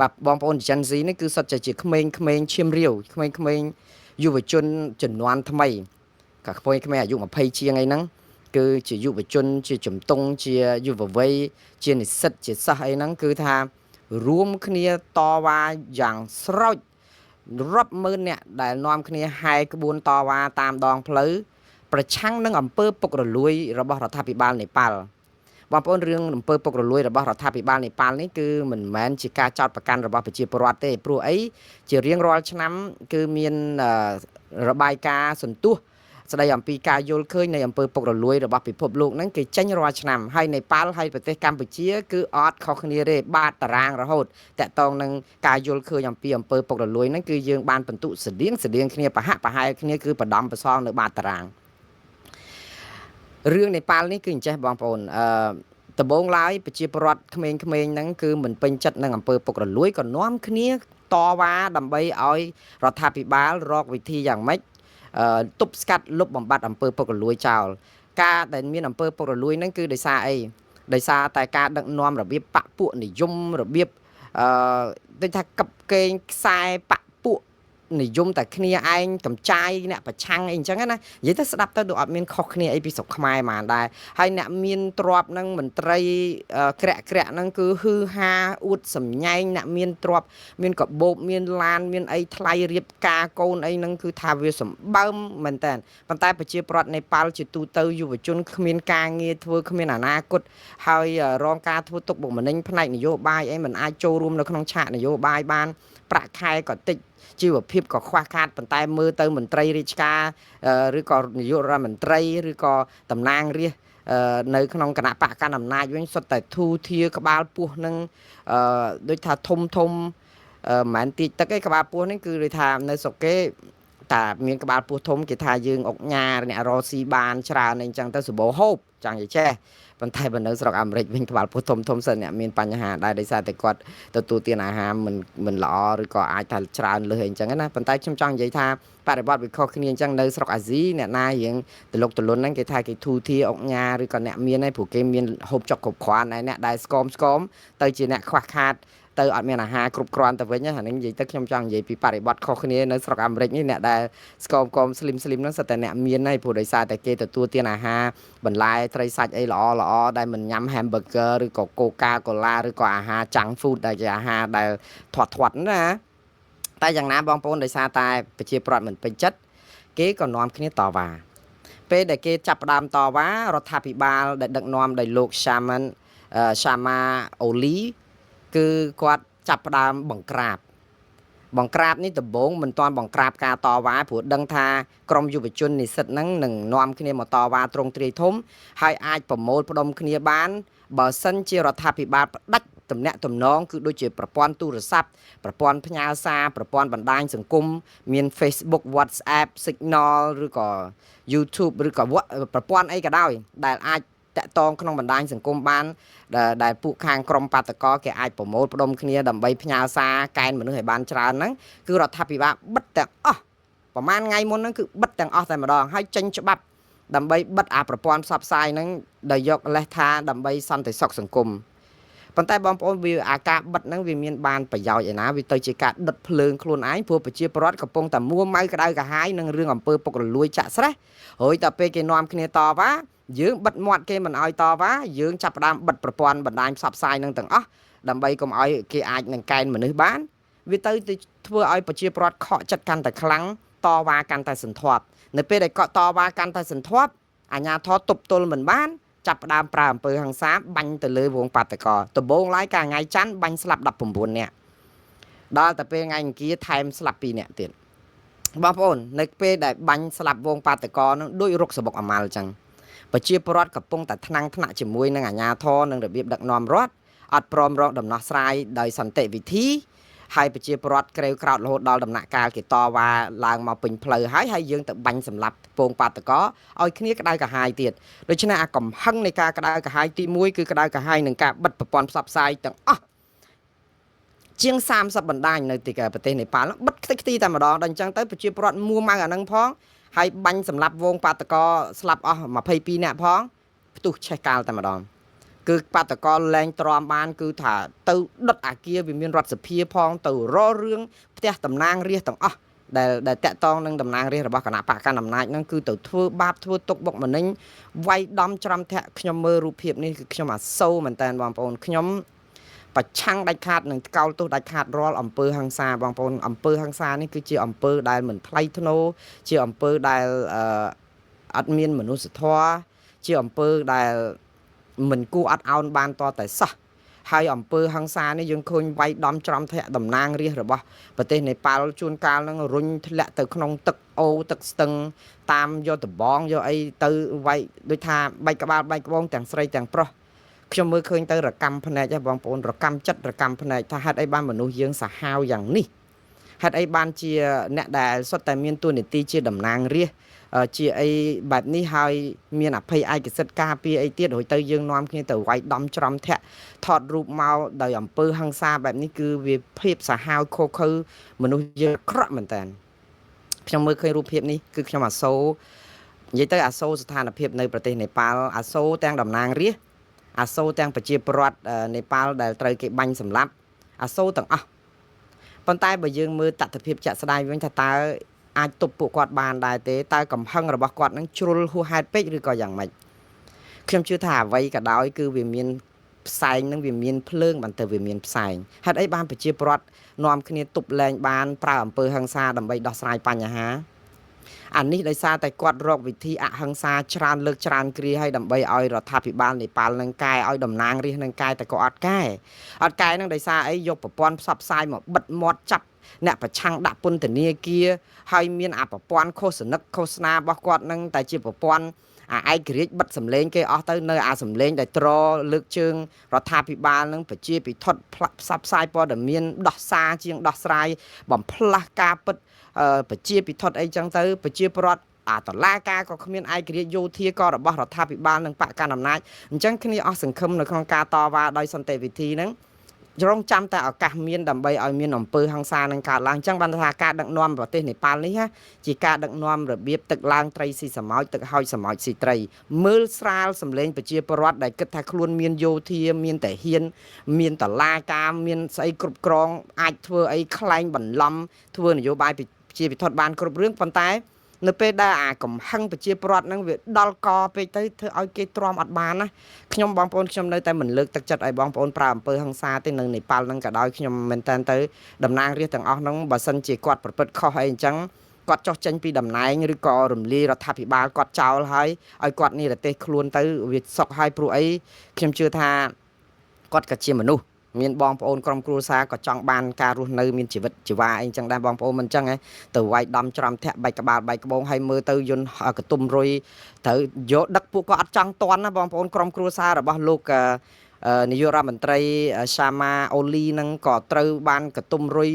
បាទបងប្អូន Gen Z នេះគឺសុទ្ធតែជាក្មេងឈាមរាវក្មេងយុវជនជំនាន់ថ្មីក៏ក្មេងអាយុ20ជាងអីហ្នឹងគឺជាយុវជនជាជំទង់ជាយុវវ័យជានិស្សិតជាសិស្សអីហ្នឹងគឺថារួមគ្នាតវ៉ាយ៉ាងស្រោចរាប់ម៉ឺនអ្នកដែលនាំគ្នាហែក្បួនតវ៉ាតាមដងផ្លូវប្រឆាំងនឹងអំពើពុករលួយរបស់រដ្ឋាភិបាលនេប៉ាល់បងប្អូនរឿងអំពើពុករលួយរបស់រដ្ឋាភិបាលនេប៉ាល់នេះគឺមិនមែនជាការចោទប្រកាន់របស់ប្រជាពលរដ្ឋទេព្រោះអីជារៀងរាល់ឆ្នាំគឺមានរបាយការណ៍សន្ទុះស្ដីអំពីការយល់ឃើញនៃអំពើពុករលួយរបស់ពិភពលោកហ្នឹងគេចេញរាល់ឆ្នាំហើយនេប៉ាល់ហើយប្រទេសកម្ពុជាគឺអត់ខុសគ្នាទេបាតតារាងរហូតតាក់ទងនឹងការយល់ឃើញអំពីអំពើពុករលួយហ្នឹងគឺយើងបានបន្ទុស្តៀងគ្នាប្រហាក់ប្រហែលគ្នាគឺបដំប្រសងនៅបាតតារាងរឿងនេប៉ាល់នេះគឺអញ្ចេះបងប្អូនដំបូងឡើយប្រជាពលរដ្ឋក្មេងៗហ្នឹងគឺមិនពេញចិត្តនឹងអំពើពុករលួយក៏នាំគ្នាតវ៉ាដើម្បីឲ្យរដ្ឋាភិបាលរកវិធីយ៉ាងម៉េចទប់ស្កាត់លុបបំបាត់អំពើពុករលួយចោលការដែលមានអំពើពុករលួយហ្នឹងគឺដោយសារអីដោយសារតែការដឹកនាំរបៀបបកពួកនិយមរបៀបដូចថាកັບកេងខ្សែបកពួកនិយមតែគ្នាឯងកំចាយអ្នកប្រឆាំងអីអញ្ចឹងណានិយាយទៅស្ដាប់ទៅដូចអត់មានខុសគ្នាអីពីស្រុកខ្មែរហ្មងដែរហើយអ្នកមានទ្រព្យហ្នឹងមន្ត្រីក្រាក់ហ្នឹងគឺហ៊ឺហាអួតសម្ញែងអ្នកមានទ្រព្យមានកបោបមានឡានមានអីថ្លៃរៀបការកូនអីហ្នឹងគឺថាវាសម្បើមមែនតើប៉ុន្តែប្រជាពលរដ្ឋនេប៉ាល់ជាទូទៅយុវជនគ្មានការងារធ្វើគ្មានអនាគតហើយរងការធ្វើទុកបុកម្នេញផ្នែកនយោបាយអីមិនអាចចូលរួមនៅក្នុងឆាកនយោបាយបានប្រាក់ខែក៏តិចជីវភាពក៏ខ្វះខាតប៉ុន្តែមើលទៅមន្ត្រីរាជការឬក៏នាយករដ្ឋមន្ត្រីឬក៏តំណាងរាស្ត្រនៅក្នុងគណៈបកកណ្ដាលអំណាចវិញសុទ្ធតែធូធាក្បាលពោះនឹងដូចថាធំមិនមែនទាច់ទឹកឯក្បាលពោះនេះគឺដូចថានៅស្រុកគេ តាមានក្បាលពោះធំគេថាយើងអុកញ៉ាអ្នករស៊ីបានច្រើនអីចឹងទៅសបោហូបចង់និយាយចេះប៉ុន្តែបើនៅស្រុកអាមេរិកវិញក្បាលពោះធំសិនអ្នកមានបញ្ហាដែរដោយសារតែគាត់ទទួលទានអាហារមិនល្អឬក៏អាចថាច្រើនលើសអីចឹងណាប៉ុន្តែខ្ញុំចង់និយាយថាបរិបទវាខុសគ្នាអញ្ចឹងនៅស្រុកអាស៊ីអ្នកណារៀងទលុកទលុនហ្នឹងគេថាគេធូធាអុកញ៉ាឬក៏អ្នកមានហើយព្រោះគេមានហូបចុកគ្រប់គ្រាន់ហើយអ្នកដែលស្គមទៅជាអ្នកខ្វះខាតទៅអត់មានអាហារគ្រប់គ្រាន់ទៅវិញអានេះនិយាយទៅខ្ញុំចង់និយាយពីបរិបទខុសគ្នានៅស្រុកអាមេរិកនេះអ្នកដែលស្គមស្លីមហ្នឹងសិតតែអ្នកមានហើយព្រោះដោយសារតែគេទទួលទានអាហារបន្លែត្រីសាច់អីល្អដែលមិនញ៉ាំ hamburger ឬក៏ Coca-Cola ឬក៏អាហារ junk food ដែលជាអាហារដែលធាត់ណាតែយ៉ាងណាបងប្អូនដោយសារតែប្រជាប្រដ្ឋមិនពេញចិត្តគេក៏នាំគ្នាតវ៉ាពេលដែលគេចាប់ផ្ដើមតវ៉ារដ្ឋាភិបាលដែលដឹកនាំដោយលោក Shama Oli គឺគាត់ចាប់ផ្ដើមបង្ក្រាបនេះដំបូងមិនទាន់បង្ក្រាបការតវ៉ាព្រោះដឹងថាក្រមយុវជននិស្សិតហ្នឹងនឹងនាំគ្នាមកតវ៉ាត្រង់ទ្រាយធំហើយអាចប្រមូលផ្ដុំគ្នាបានបើសិនជារដ្ឋាភិបាលផ្ដាច់ទំនាក់ទំនងគឺដូចជាប្រព័ន្ធទូរស័ព្ទប្រព័ន្ធផ្ញើសារប្រព័ន្ធបណ្ដាញសង្គមមាន Facebook WhatsApp Signal ឬក៏ YouTube ឬក៏ប្រព័ន្ធអីក៏ដោយដែលអាចតាក់ទងក្នុងបណ្ដាញសង្គមបានដែលពួកខាងក្រមបាតកោគេអាចប្រមូលផ្ដុំគ្នាដើម្បីផ្ញើសារកែនមនុស្សឲ្យបានច្រើនហ្នឹងគឺរដ្ឋាភិបាលបិទទាំងអស់ប្រហែលថ្ងៃមុនហ្នឹងគឺបិទទាំងអស់តែម្ដងហើយចេញច្បាប់ដើម្បីបិទអាប្រព័ន្ធផ្សព្វផ្សាយហ្នឹងដែលយកលេសថាដើម្បីសន្តិសុខសង្គមប៉ុន្តែបងប្អូនវាអាការបិទហ្នឹងវាមានបានប្រយោជន៍ឯណាវាទៅជាការដុតភ្លើងខ្លួនឯងព្រោះប្រជាពលរដ្ឋកំពុងតែមួម៉ៅក្តៅក្រហាយនឹងរឿងអំពើពុករលួយចាក់ស្រេះហើយតែពេលគេនាំគ្នាតវ៉ាយើងបិទមាត់គេមិនអោយតវ៉ាយើងចាប់ផ្ដើមបិទប្រព័ន្ធបណ្ដាញផ្សព្វផ្សាយនឹងទាំងអស់ដើម្បីកុំអោយគេអាចនឹងកែនមនុស្សបានវាទៅធ្វើឲ្យប្រជាពលរដ្ឋខកចិត្តកាន់តែខ្លាំងតវ៉ាកាន់តែសន្ធាប់នៅពេលដែលកក់តវ៉ាកាន់តែសន្ធាប់អាជ្ញាធរទប់ទល់មិនបានចាប់ផ្ដើមប្រើអំពើហិង្សាបាញ់ទៅលើវងបាតកោដំបូងឡើយកាលថ្ងៃច័ន្ទបាញ់ស្លាប់19នាក់ដល់តែពេលថ្ងៃអង្គារថែមស្លាប់2នាក់ទៀតបងប្អូននៅពេលដែលបាញ់ស្លាប់វងបាតកោនឹងដូចរុកសបុកអាម៉ាល់អញ្ចឹងប្រជាពលរដ្ឋកំពុងតែថ្នាក់ជាមួយនឹងអាជ្ញាធរនិងរបៀបដឹកនាំរដ្ឋអត់ព្រមរកដំណោះស្រាយដោយសន្តិវិធីហើយប្រជាពលរដ្ឋក្រេវក្រោតរហូតដល់ដំណាក់កាលគេតវ៉ាឡើងមកពេញផ្លូវហើយយើងទៅបាញ់សម្លាប់ពងបាតកោឲ្យគ្នាក្តៅក្រហាយទៀតដូច្នេះអាកំហឹងនៃការក្តៅក្រហាយទី1គឺក្តៅក្រហាយនឹងការបិទប្រព័ន្ធផ្សព្វផ្សាយទាំងអស់ជាង30បណ្ដាញនៅទីប្រទេសនេប៉ាល់បិទខ្ទេចតែម្ដងដល់អញ្ចឹងទៅប្រជាពលរដ្ឋមួម៉ៅអានឹងផងហើយបាញ់សម្លាប់វងបាតកោស្លាប់អស់22នាក់ផងផ្ទុះឆេះកាលតែម្ដងគឺបាតកោលែងទ្រាំបានគឺថាទៅដុតអាគារវាមានរដ្ឋសភាផងទៅរករឿងផ្ទះតំណាងរាស្ត្រទាំងអស់ដែលតាក់ទងនឹងតំណាងរាស្ត្ររបស់គណៈបកកណ្ដាលអំណាចហ្នឹងគឺទៅធ្វើបាបធ្វើទុកបុកម្នេញវាយដំច្រំធាក់ខ្ញុំមើលរូបភាពនេះគឺខ្ញុំអាសូរមែនតើបងប្អូនខ្ញុំប្រឆាំងដាច់ខាតនឹងកោលទោសដាច់ខាតរាល់អំពើហិង្សាបងប្អូនអំពើហិង្សានេះគឺជាអំពើដែលមិនថ្លៃថ្នូរជាអំពើដែលអត់មានមនុស្សធម៌ជាអំពើដែលមិនគួរអត់ឱនបានតតែសោះហើយអំពើហិង្សានេះយើងឃើញវាយដំច្រំធាក់តំណាងរាស្ត្ររបស់ប្រទេសនេប៉ាល់ជួនកាលនឹងរុញធ្លាក់ទៅក្នុងទឹកអូទឹកស្ទឹងតាមយកដបងយកអីទៅវាយដូចថាបែកក្បាលបែកក្បងទាំងស្រីទាំងប្រុសខ្ញុំមើលឃើញទៅរកម្មភ្នែកបងប្អូនរកម្មចិត្តរកម្មភ្នែកថាហេតុអីបានមនុស្សយើងសាហាវយ៉ាងនេះហេតុអីបានជាអ្នកដែលសុទ្ធតែមានតួនាទីជាតំណាងរាស្ត្រជាអីបែបនេះហើយមានអភ័យឯកសិទ្ធិការពារអីទៀតរួចទៅយើងនាំគ្នាទៅវាយដំច្រំធាក់ថតរូបមកដោយអំពើហិង្សាបែបនេះគឺវាភាពសាហាវខុសខើមនុស្សយើងក្រក់មែនតើខ្ញុំមើលឃើញរូបភាពនេះគឺខ្ញុំអាសូរនិយាយទៅអាសូរស្ថានភាពនៅប្រទេសនេប៉ាល់អាសូរទាំងតំណាងរាស្ត្រអាសូរទាំងប្រជាពលរដ្ឋនេប៉ាល់ដែលត្រូវគេបាញ់សម្លាប់អាសូរទាំងអស់ប៉ុន្តែបើយើងមើលតថភាពជាក់ស្ដែងវិញថាតើអាចទប់ពួកគាត់បានដែរទេតើកំហឹងរបស់គាត់នឹងជ្រុលហួសហេតុពេកឬក៏យ៉ាងម៉េចខ្ញុំជឿថាអ្វីក៏ដោយគឺវាមានផ្សែងនឹងវាមានភ្លើងបន្ទើវាមានផ្សែងហេតុអីបានប្រជាពលរដ្ឋនាំគ្នាទប់លែងបានប្រើអំពើហិង្សាដើម្បីដោះស្រាយបញ្ហាអានេះដោយសារតែគាត់រកវិធីអហិង្សាច្រើនលើកច្រើនគ្រាឲ្យដើម្បីឲ្យរដ្ឋាភិបាលនេប៉ាល់នឹងកែឲ្យតំណាងរាស្ត្រនឹងកែតែក៏អត់កែនឹងដោយសារអីយកប្រព័ន្ធផ្សព្វផ្សាយមកបិទមាត់ចាប់អ្នកប្រឆាំងដាក់ពន្ធនាគារហើយមានអាប្រព័ន្ធឃោសនារបស់គាត់នឹងតែជាប្រព័ន្ធអាឯករាជ្យបិទសម្លេងគេអស់ទៅនៅអាសម្លេងដែលត្រលើកជើងរដ្ឋាភិបាលនឹងប្រជា ពិធផ្សព្វផ្សាយព័ត៌មានដោះសារជាងដោះស្រាយបំផ្លាស់ការពិត ប្រជា ពិធដ្ឋអីចឹងទៅប្រជាពលរដ្ឋតឡាការក៏គ្មានឯករាជ្យយោធាក៏របស់រដ្ឋាភិបាលនិងបកកណ្ដាលអំណាចអញ្ចឹងគ្នាអស់សង្ឃឹមនៅក្នុងការតវ៉ាដោយសន្តិវិធីហ្នឹងរងចាំតែឱកាសមានដើម្បីឲ្យមានអំពើហិង្សានឹងកើតឡើងអញ្ចឹងបានថាការដឹកនាំប្រទេសនេប៉ាល់នេះជាការដឹកនាំរបៀបទឹកឡើងត្រីស៊ីសម្ោចទឹកហោចសម្ោចស៊ីត្រីមើលស្រាលសម្លេងប្រជាពលរដ្ឋដែលគិតថាខ្លួនមានយោធាមានតែហ៊ានមានតឡាការមានស្អីគ្រប់គ្រងអាចធ្វើអីខ្លែងបន្លំធ្វើនយោបាយជាពិធដ្ឋបានគ្រប់រឿងប៉ុន្តែនៅពេលដែលកំហឹងប្រជាពលរដ្ឋហ្នឹងវាដល់កពេកទៅធ្វើឲ្យគេទ្រាំអត់បានណាខ្ញុំបងប្អូនខ្ញុំនៅតែមិនលើកទឹកចិត្តឲ្យបងប្អូនប្រើអំពើហិង្សាទេនៅនេប៉ាល់ហ្នឹងក៏ដោយខ្ញុំមែនតើទៅតំណាងរាស្ត្រទាំងអស់ហ្នឹងបើសិនជាគាត់ប្រព្រឹត្តខុសអីអញ្ចឹងគាត់ចោះចេញពីតំណែងឬក៏រំលាយរដ្ឋាភិបាលគាត់ចោលហើយឲ្យគាត់និរទេសខ្លួនទៅវាសុខហើយព្រោះអីខ្ញុំជឿថាគាត់ក៏ជាមនុស្សមានបងប្អូនក្រុមគ្រួសារក៏ចង់បានការរស់នៅមានជីវិតជីវ៉ាអីចឹងដែរបងប្អូនមិនចឹងទៅវាយដំច្រំធាក់បែកក្បាលបែកក្បូងហើយមើលទៅយន្តកតុំរុយត្រូវយកដឹកពួកគាត់អត់ចង់តន់ណាបងប្អូនក្រុមគ្រួសាររបស់លោកនាយករដ្ឋមន្ត្រីសាម៉ាអូលីនឹងក៏ត្រូវបានកតុំរុយ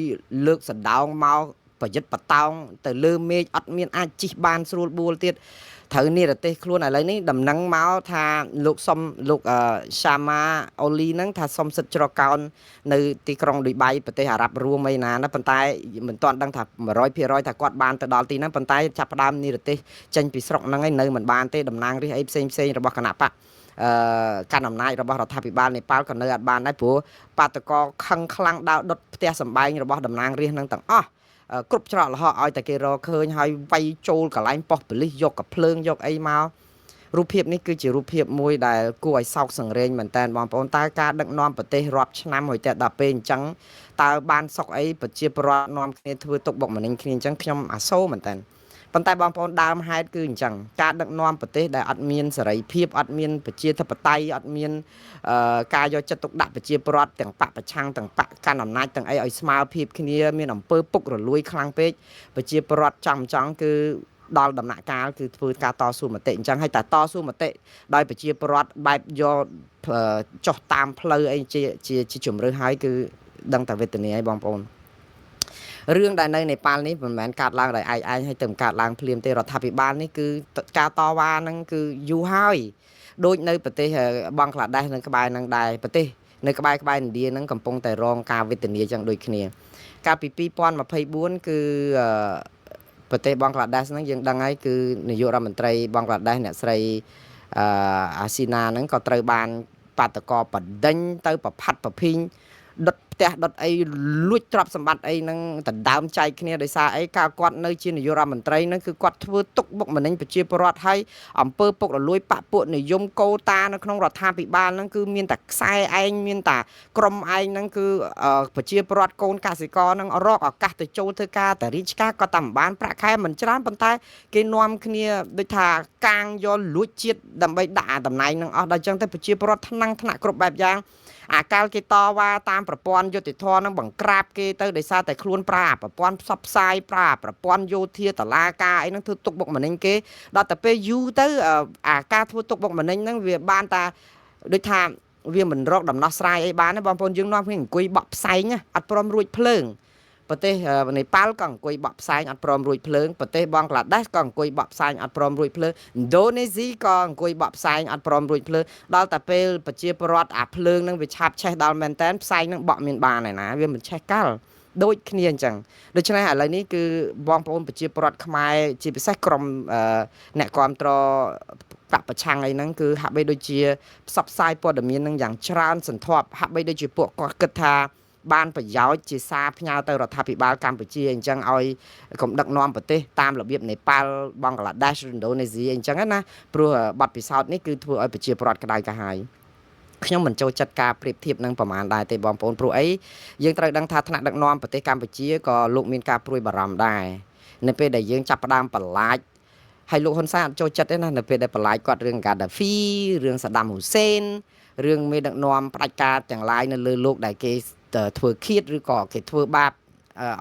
លើកសណ្ដោងមកប្រយុទ្ធបតោងទៅលើមេឃអត់មានអាចជិះបានស្រួលបួលទៀតត្រូវនិរទេសខ្លួនឥឡូវនេះដំណឹងមកថាលោកសុំលោកសាម៉ាអូលីហ្នឹងថាសុំសិទ្ធិច្រកកោននៅទីក្រុងឌុយបៃប្រទេសអារ៉ាប់រួមអីណាប៉ុន្តែមិនទាន់ដឹងថា 100% ថាគាត់បានទៅដល់ទីហ្នឹងប៉ុន្តែចាប់ផ្ដើមនិរទេសចេញពីស្រុកហ្នឹងឯងនៅមិនបានទេតំណាងរាស្ត្រអីផ្សេងរបស់គណៈបកកាន់អំណាចរបស់រដ្ឋាភិបាលនេប៉ាល់ក៏នៅអត់បានដែរព្រោះបាតកោខឹងខ្លាំងដៅដុតផ្ទះសម្បែងរបស់តំណាងរាស្ត្រហ្នឹងទាំងអស់គ្រប់ច្រកល្ហកឲ្យតែគេរកឃើញហើយវាយចូលកន្លែងប៉ុស្តិ៍ប៉ូលីសយកកំភ្លើងយកអីមករូបភាពនេះគឺជារូបភាពមួយដែលគួរឲ្យសោកសង្រេងមែនតើបងប្អូនតើការដឹកនាំប្រទេសរាប់ឆ្នាំហើយតែដល់ពេលអញ្ចឹងតើបានសុខអីប្រជាពលរដ្ឋនាំគ្នាធ្វើទុកបុកម្នេញគ្នាអញ្ចឹងខ្ញុំអាសូរមែនតើប៉ុន្តែបងប្អូនដើមហេតុគឺអញ្ចឹងការដឹកនាំប្រទេសដែលអត់មានសេរីភាពអត់មានប្រជាធិបតេយ្យអត់មានការយកចិត្តទុកដាក់ប្រជាពលរដ្ឋទាំងបកប្រឆាំងទាំងបកកាន់អំណាចទាំងអីឲ្យស្មើភាពគ្នាមានអំពើពុករលួយខ្លាំងពេកប្រជាពលរដ្ឋចង់គឺដល់ដំណាក់កាលគឺធ្វើការតស៊ូមតិអញ្ចឹងហើយតែតស៊ូមតិដោយប្រជាពលរដ្ឋបែបយកចុះតាមផ្លូវអីជាជំរឿសហើយគឺដឹងតែវេទនាហើយបងប្អូនរឿងដែលនៅនេប៉ាល់នេះមិនមែនកើតឡើងដោយឯងហើយទៅកើតឡើងភ្លាមទេរដ្ឋាភិបាលនេះគឺការតវ៉ាហ្នឹងគឺយូរហើយដូចនៅប្រទេសបង់ក្លាដេសនៅក្បែរហ្នឹងដែរប្រទេសនៅក្បែរឥណ្ឌាហ្នឹងកំពុងតែរងការវេទនាចឹងដូចគ្នាកាលពី2024គឺប្រទេសបង់ក្លាដេសហ្នឹងយើងដឹងហើយគឺនាយករដ្ឋមន្ត្រីបង់ក្លាដេសអ្នកស្រីអាស៊ីណាហ្នឹងក៏ត្រូវបានបាតកោបដិញទៅប្រផាត់ប្រភីងដុតផ្ទះដុតអីលួចទ្រព្យសម្បត្តិអីហ្នឹងដណ្ដើមចែកគ្នាដោយសារអីការគាត់នៅជានាយករដ្ឋមន្ត្រីហ្នឹងគឺគាត់ធ្វើទុកបុកម្នេញប្រជាពលរដ្ឋហើយអំពើពុករលួយបពពួកនិយមកោតានៅក្នុងរដ្ឋាភិបាលហ្នឹងគឺមានតែខ្សែឯងមានតែក្រុមឯងហ្នឹងគឺប្រជាពលរដ្ឋកូនកសិករហ្នឹងរកឱកាសទៅចូលធ្វើការតែរាជការក៏តាមបានប្រាក់ខែមិនច្រើនប៉ុន្តែគេនាំគ្នាដូចថាកាងយកលួចជាតិដើម្បីដាក់អាតំណែងហ្នឹងអស់ដល់អញ្ចឹងទៅប្រជាពលរដ្ឋថ្នាក់គ្រប់បែបយ៉ាងអាកាលគេតវ៉ាតាមប្រព័ន្ធយុតិធម៌នឹងបង្ក្រាបគេទៅដោយសារតែខ្លួនប្រើប្រព័ន្ធផ្សព្វផ្សាយប្រើប្រព័ន្ធយោធាតឡាការអីហ្នឹងធ្វើទុកបុកម្នេញគេដល់តែពេលយូរទៅអាការធ្វើទុកបុកម្នេញហ្នឹងវាបានតាដូចថាវាមិនរកដំណោះស្រាយអីបានទេបងប្អូនយើងនាំគ្នាអង្គុយបក់ផ្សែងអត់ព្រមរួចភ្លើងប្រទេសនេប៉ាល់ក៏អង្គុយបក់ផ្សែងអត់ព្រមរួចភ្លើងប្រទេសបង់ក្លាដេសក៏អង្គុយបក់ផ្សែងអត់ព្រមរួចភ្លើងឥណ្ឌូនេស៊ីក៏អង្គុយបក់ផ្សែងអត់ព្រមរួចភ្លើងដល់តែពេលប្រជាពលរដ្ឋអាភ្លើងនឹងវាឆាប់ឆេះដល់មែនតែនផ្សែងនឹងបក់មានបានឯណាវាមិនឆេះកាល់ដូចគ្នាអញ្ចឹងដូច្នេះឥឡូវនេះគឺបងប្អូនប្រជាពលរដ្ឋខ្មែរជាពិសេសក្រុមអ្នកគ្រប់គ្រងបកប្រឆាំងអីហ្នឹងគឺហាក់បីដូចជាផ្សព្វផ្សាយព័ត៌មាននឹងយ៉ាងច្រើនសន្ធប់ហាក់បីដូចជាពួកគាត់គិតថាបានប្រយោជន៍ជាសារផ្ញើទៅរដ្ឋាភិបាលកម្ពុជាអញ្ចឹងឲ្យកុំដឹកនាំប្រទេសតាមរបៀបនេប៉ាល់បង់ក្លាដេសឥណ្ឌូនេស៊ីអញ្ចឹងណាព្រោះបទពិសោធន៍នេះគឺធ្វើឲ្យប្រជាពលរដ្ឋក្តៅក្រហាយខ្ញុំមិនចូលចិត្តការប្រៀបធៀបនឹងប្រមាណដែរទេបងប្អូនព្រោះអីយើងត្រូវដឹងថាថ្នាក់ដឹកនាំប្រទេសកម្ពុជាក៏លោកមានការព្រួយបារម្ភដែរនៅពេលដែលយើងចាប់ផ្ដើមបន្លាចហើយលោកហ៊ុនសែនអត់ចូលចិត្តទេណានៅពេលដែលបន្លាចគាត់រឿងកាដាហ្វីរឿងសាដាមហ៊ូសេនរឿងមេដឹកនាំផ្ដាច់ការទាំងឡាយនៅលើលោកដែលគេធ្វើឃាតឬក៏គេធ្វើបាប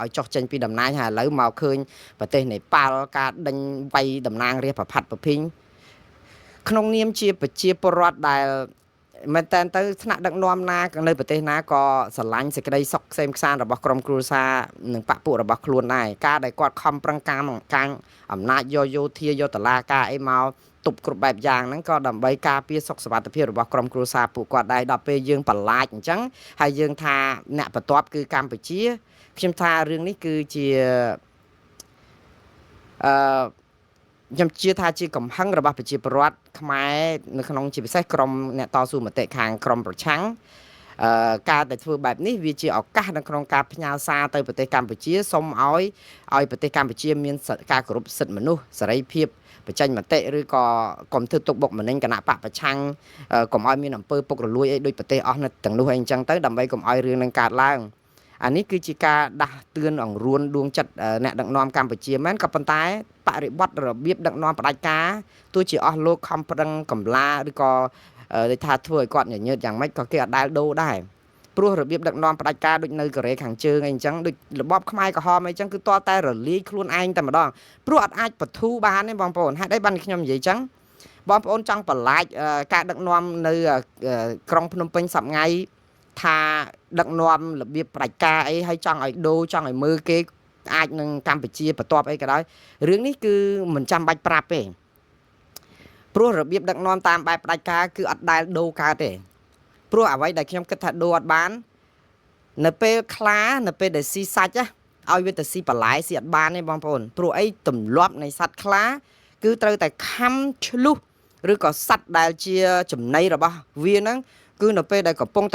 ឲ្យចុះចេញពីតំណែងហើយឥឡូវមកឃើញប្រទេសនេប៉ាល់ការដេញវាយតំណាងរាស្ត្រប្រផាត់ប្រភីងក្នុងនាមជាប្រជាពលរដ្ឋដែល មែនតើទៅថ្នាក់ដឹកនាំណានៅប្រទេសណាក៏ស្រឡាញ់សេចក្តីសុខក្សេមក្សាន្តរបស់ក្រុមគ្រួសារនិងបពុរបស់ខ្លួនដែរការដែលគាត់ខំប្រឹងកាំងអំណាចយកយោធាយកតឡាការអីមកទប់គ្រប់បែបយ៉ាងហ្នឹងក៏ដើម្បីការពារសុខសុវត្ថិភាពរបស់ក្រុមគ្រួសារពួកគាត់ដែរដល់ពេលយើងបន្លាចអញ្ចឹងហើយយើងថាអ្នកបន្ទាប់គឺកម្ពុជាខ្ញុំថារឿងនេះគឺជាអឺខ្ញុំជឿថាជាកំហឹងរបស់ប្រជាពលរដ្ឋខ្មែរនៅក្នុងជាពិសេសក្រមអ្នកតស៊ូមតិខាងក្រមប្រឆាំងការដែលធ្វើបែបនេះវាជាឱកាសនៅក្នុងការផ្ញើសារទៅប្រទេសកម្ពុជាសូមឲ្យប្រទេសកម្ពុជាមានការគោរពសិទ្ធិមនុស្សសេរីភាពបញ្ចេញមតិឬក៏កុំធ្វើទុកបុកម្នេញគណៈបកប្រឆាំងកុំឲ្យមានអំពើពុករលួយអីដូចប្រទេសអស់នៅទាំងនោះអីអញ្ចឹងទៅដើម្បីកុំឲ្យរឿងនឹងកើតឡើងអានេះគឺជាការដាស់តឿនអង្រួនដួងចិត្តអ្នកដឹកនាំកម្ពុជាមែនក៏ប៉ុន្តែបរិបត្តិរបៀបដឹកនាំផ្ដាច់ការទោះជាអស់លោកខំប្រឹងកម្លាឬក៏ដូចថាធ្វើឲ្យគាត់ញញើតយ៉ាងម៉េចក៏គេអត់ដែលដូរដែរព្រោះរបៀបដឹកនាំផ្ដាច់ការដូចនៅកូរ៉េខាងជើងអីអញ្ចឹងដូចរបបខ្មែរក្រហមអីអញ្ចឹងគឺតតែរលាយខ្លួនឯងតែម្ដងព្រោះអត់អាចបធូរបានទេបងប្អូនហេតុអីបានខ្ញុំនិយាយអញ្ចឹងបងប្អូនចង់បន្លាចការដឹកនាំនៅក្រុងភ្នំពេញសប្ងៃថាដឹកនាំរបៀបផ្ដាច់ការអីហើយចង់ឲ្យដូរចង់ឲ្យមើលគេអាចនឹងកម្ពុជាបន្ទាប់អីក៏ដោយរឿងនេះគឺមិនចាំបាច់ប្រាប់ទេព្រោះរបៀបដឹកនាំតាមបែបផ្ដាច់ការគឺអត់ដែលដូរកើតទេព្រោះអ្វីដែលខ្ញុំគិតថាដូរអត់បាននៅពេលខ្លានៅពេលដែលស៊ីសាច់ឲ្យវាទៅស៊ីបន្លែស៊ីអត់បានទេបងប្អូនព្រោះអីទម្លាប់នៃសត្វខ្លាគឺត្រូវតែខំឆ្លុះឬក៏សត្វដែលជាចំណីរបស់វាហ្នឹងគឺនៅពេលដែលកំពុងតែ